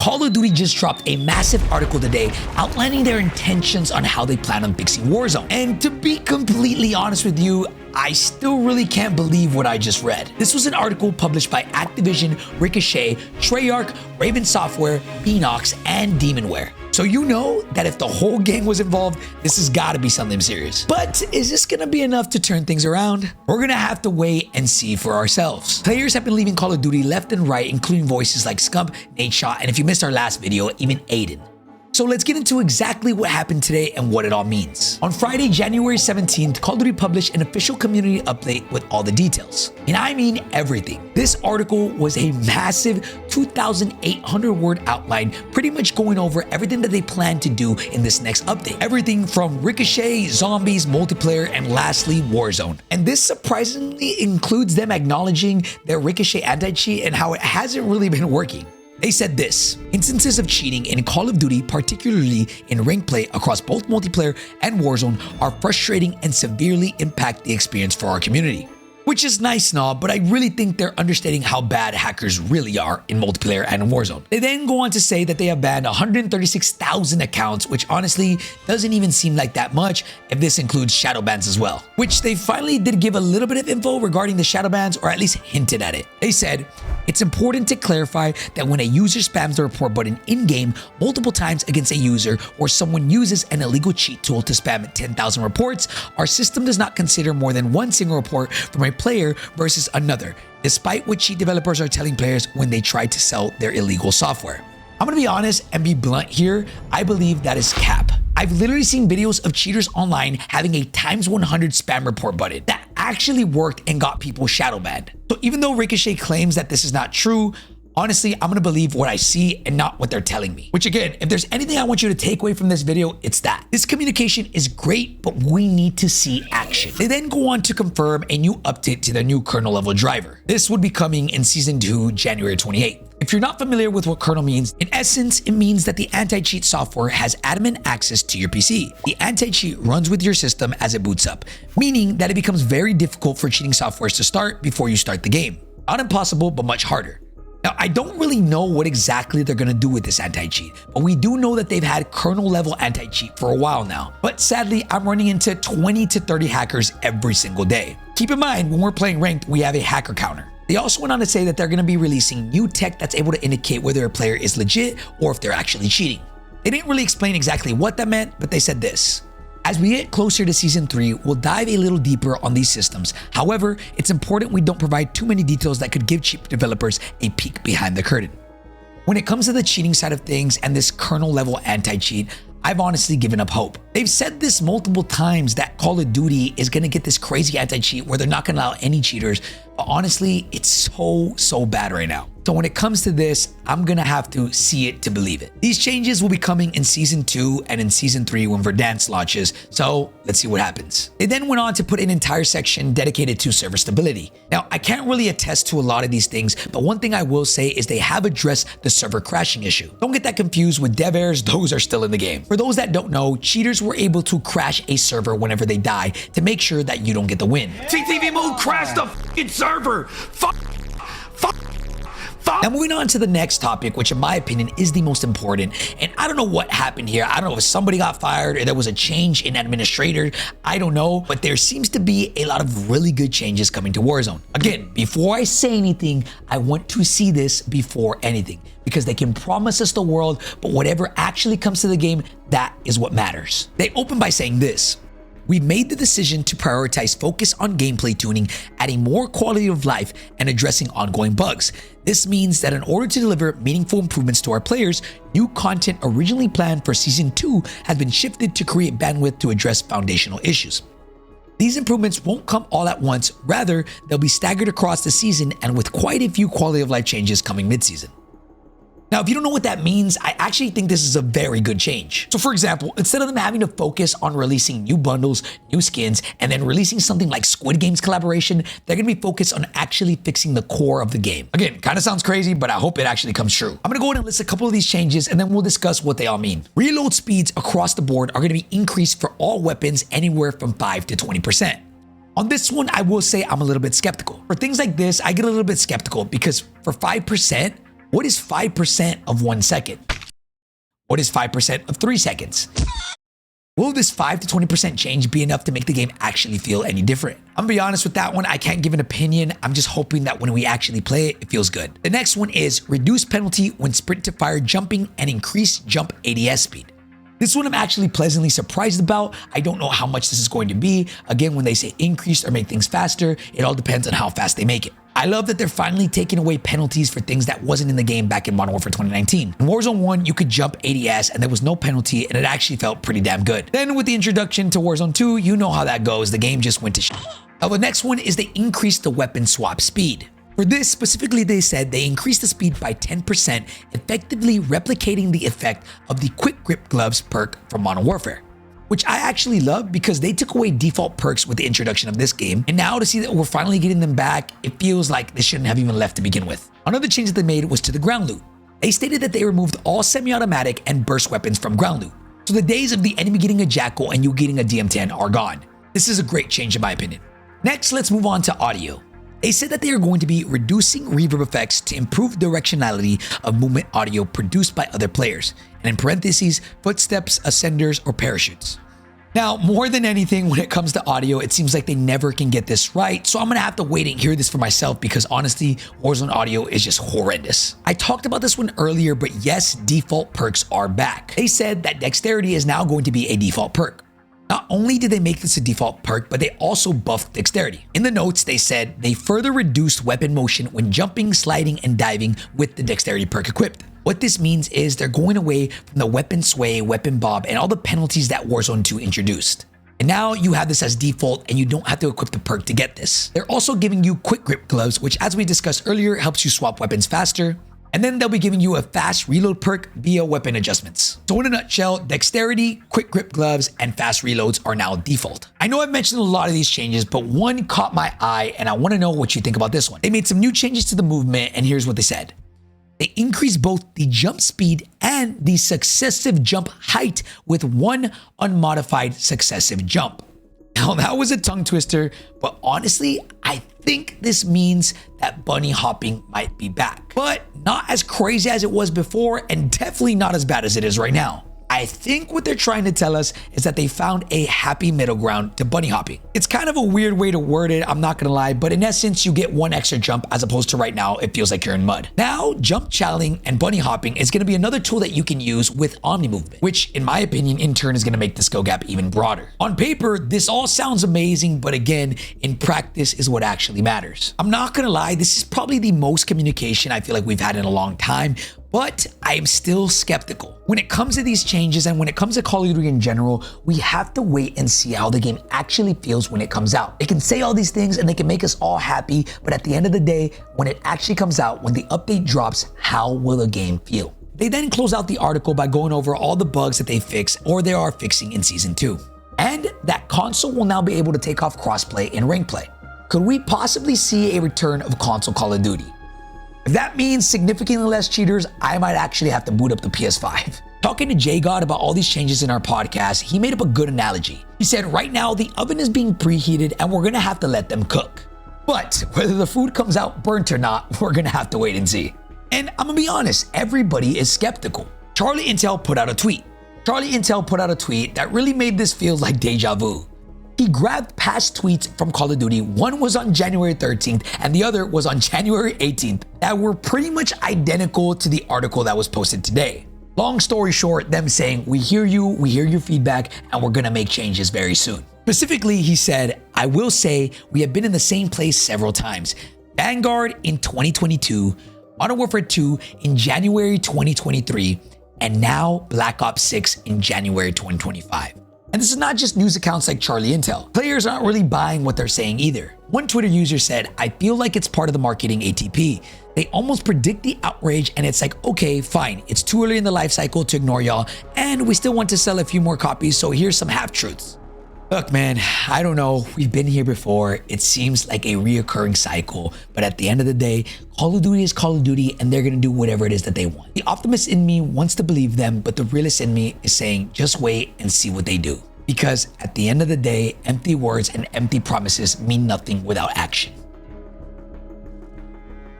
Call of Duty just dropped a massive article today outlining their intentions on how they plan on fixing Warzone. And to be completely honest with you, I still really can't believe what I just read. This was an article published by Activision, Ricochet, Treyarch, Raven Software, Enox, and Demonware. So you know that if the whole gang was involved, this has got to be something serious. But is this going to be enough to turn things around? We're going to have to wait and see for ourselves. Players have been leaving Call of Duty left and right, including voices like Scump, Nadeshot, and if you missed our last video, even Aiden. So let's get into exactly what happened today and what it all means. On Friday, January 17th, Call of Duty published an official community update with all the details. And I mean everything. This article was a massive 2,800 word outline, pretty much going over everything that they plan to do in this next update. Everything from Ricochet, zombies, multiplayer, and lastly, Warzone. And this surprisingly includes them acknowledging their Ricochet anti-cheat and how it hasn't really been working. They said this: instances of cheating in Call of Duty, particularly in ranked play across both multiplayer and Warzone, are frustrating and severely impact the experience for our community. Which is nice and all, but I really think they're understating how bad hackers really are in multiplayer and in Warzone. They then go on to say that they have banned 136,000 accounts, which honestly doesn't even seem like that much if this includes shadow bans as well. Which they finally did give a little bit of info regarding the shadow bans, or at least hinted at it. They said, it's important to clarify that when a user spams the report button in-game multiple times against a user, or someone uses an illegal cheat tool to spam 10,000 reports, our system does not consider more than one single report from a player versus another, despite what cheat developers are telling players when they try to sell their illegal software. I'm gonna be honest and be blunt here. I believe that is cap. I've literally seen videos of cheaters online having a ×100 spam report button that actually worked and got people shadow banned. So even though Ricochet claims that this is not true, honestly, I'm gonna believe what I see and not what they're telling me. Which again, if there's anything I want you to take away from this video, it's that. This communication is great, but we need to see action. They then go on to confirm a new update to their new kernel level driver. This would be coming in Season 2, January 28th. If you're not familiar with what kernel means, in essence, it means that the anti-cheat software has admin access to your PC. The anti-cheat runs with your system as it boots up, meaning that it becomes very difficult for cheating softwares to start before you start the game. Not impossible, but much harder. Now, I don't really know what exactly they're gonna do with this anti-cheat, but we do know that they've had kernel level anti-cheat for a while now. But sadly, I'm running into 20 to 30 hackers every single day. Keep in mind, when we're playing ranked, we have a hacker counter. They also went on to say that they're gonna be releasing new tech that's able to indicate whether a player is legit or if they're actually cheating. They didn't really explain exactly what that meant, but they said this: as we get closer to Season 3, we'll dive a little deeper on these systems. However, it's important we don't provide too many details that could give cheat developers a peek behind the curtain. When it comes to the cheating side of things and this kernel level anti-cheat, I've honestly given up hope. They've said this multiple times that Call of Duty is gonna get this crazy anti-cheat where they're not gonna allow any cheaters, but honestly, it's so bad right now. So when it comes to this, I'm gonna have to see it to believe it. These changes will be coming in Season 2 and in Season 3 when Verdansk launches, so let's see what happens. They then went on to put an entire section dedicated to server stability. Now, I can't really attest to a lot of these things, but one thing I will say is they have addressed the server crashing issue. Don't get that confused with dev errors, those are still in the game. For those that don't know, cheaters were able to crash a server whenever they die to make sure that you don't get the win. TTV mode crashed the fucking server! Fuck! Now moving on to the next topic, which in my opinion is the most important, and I don't know what happened here. I don't know if somebody got fired or there was a change in administrator. I don't know, but there seems to be a lot of really good changes coming to Warzone. Again, before I say anything, I want to see this before anything, because they can promise us the world, but whatever actually comes to the game, that is what matters. They open by saying this: we've made the decision to prioritize focus on gameplay tuning, adding more quality of life, and addressing ongoing bugs. This means that in order to deliver meaningful improvements to our players, new content originally planned for Season 2 has been shifted to create bandwidth to address foundational issues. These improvements won't come all at once, rather, they'll be staggered across the season and with quite a few quality of life changes coming mid-season. Now, if you don't know what that means, I actually think this is a very good change. So for example, instead of them having to focus on releasing new bundles, new skins, and then releasing something like Squid Game's collaboration, they're gonna be focused on actually fixing the core of the game. Again, kind of sounds crazy, but I hope it actually comes true. I'm gonna go ahead and list a couple of these changes and then we'll discuss what they all mean. Reload speeds across the board are gonna be increased for all weapons anywhere from 5 to 20%. On this one, I will say I'm a little bit skeptical. For things like this, I get a little bit skeptical because for 5%, What is 5% of 1 second? What is 5% of 3 seconds? Will this 5 to 20% change be enough to make the game actually feel any different? I'm gonna be honest with that one, I can't give an opinion. I'm just hoping that when we actually play it, it feels good. The next one is reduce penalty when sprint to fire jumping and increase jump ADS speed. This one I'm actually pleasantly surprised about. I don't know how much this is going to be. Again, when they say increase or make things faster, it all depends on how fast they make it. I love that they're finally taking away penalties for things that wasn't in the game back in Modern Warfare 2019. In Warzone 1, you could jump ADS and there was no penalty, and it actually felt pretty damn good. Then with the introduction to Warzone 2, you know how that goes. The game just went to shit. Now the next one is they increased the weapon swap speed. For this specifically, they said they increased the speed by 10%, effectively replicating the effect of the quick grip gloves perk from Modern Warfare, which I actually love because they took away default perks with the introduction of this game. And now to see that we're finally getting them back, it feels like they shouldn't have even left to begin with. Another change that they made was to the ground loot. They stated that they removed all semi-automatic and burst weapons from ground loot. So the days of the enemy getting a Jackal and you getting a DM10 are gone. This is a great change in my opinion. Next, let's move on to audio. They said that they are going to be reducing reverb effects to improve directionality of movement audio produced by other players, and in parentheses, footsteps, ascenders, or parachutes. Now, more than anything, when it comes to audio, it seems like they never can get this right, so I'm gonna have to wait and hear this for myself because honestly, Warzone audio is just horrendous. I talked about this one earlier, but yes, default perks are back. They said that dexterity is now going to be a default perk. Not only did they make this a default perk, but they also buffed dexterity. In the notes, they said they further reduced weapon motion when jumping, sliding, and diving with the dexterity perk equipped. What this means is they're going away from the weapon sway, weapon bob, and all the penalties that Warzone 2 introduced. And now you have this as default and you don't have to equip the perk to get this. They're also giving you quick grip gloves, which as we discussed earlier, helps you swap weapons faster. And then they'll be giving you a fast reload perk via weapon adjustments. So in a nutshell, dexterity, quick grip gloves, and fast reloads are now default. I know I've mentioned a lot of these changes, but one caught my eye and I want to know what you think about this one. They made some new changes to the movement and here's what they said. They increased both the jump speed and the successive jump height with one unmodified successive jump. Now that was a tongue twister, but honestly, I think this means that bunny hopping might be back, but not as crazy as it was before and definitely not as bad as it is right now. I think what they're trying to tell us is that they found a happy middle ground to bunny hopping. It's kind of a weird way to word it, I'm not gonna lie, but in essence, you get one extra jump as opposed to right now, it feels like you're in mud. Now, jump channeling and bunny hopping is gonna be another tool that you can use with Omni movement, which in my opinion, in turn is gonna make the skill gap even broader. On paper, this all sounds amazing, but again, in practice is what actually matters. I'm not gonna lie, this is probably the most communication I feel like we've had in a long time, but I am still skeptical. When it comes to these changes and when it comes to Call of Duty in general, we have to wait and see how the game actually feels when it comes out. They can say all these things and they can make us all happy, but at the end of the day, when it actually comes out, when the update drops, how will the game feel? They then close out the article by going over all the bugs that they fixed or they are fixing in Season 2. And that console will now be able to take off crossplay and rank play. Could we possibly see a return of console Call of Duty? If that means significantly less cheaters, I might actually have to boot up the PS5. Talking to JGod about all these changes in our podcast, he made up a good analogy. He said, right now the oven is being preheated and we're gonna have to let them cook. But whether the food comes out burnt or not, we're gonna have to wait and see. And I'm gonna be honest, everybody is skeptical. Charlie Intel put out a tweet. That really made this feel like deja vu. He grabbed past tweets from Call of Duty. One was on January 13th and the other was on January 18th that were pretty much identical to the article that was posted today. Long story short, them saying, we hear you, we hear your feedback, and we're gonna make changes very soon. Specifically, he said, I will say we have been in the same place several times. Vanguard in 2022, Modern Warfare 2 in January 2023, and now Black Ops 6 in January 2025. And this is not just news accounts like Charlie Intel. Players aren't really buying what they're saying either. One Twitter user said, I feel like it's part of the marketing ATP. They almost predict the outrage and it's like, okay, fine. It's too early in the life cycle to ignore y'all and we still want to sell a few more copies, so here's some half-truths. Look, man, I don't know. We've been here before. It seems like a reoccurring cycle, but at the end of the day, Call of Duty is Call of Duty and they're gonna do whatever it is that they want. The optimist in me wants to believe them, but the realist in me is saying, just wait and see what they do. Because at the end of the day, empty words and empty promises mean nothing without action.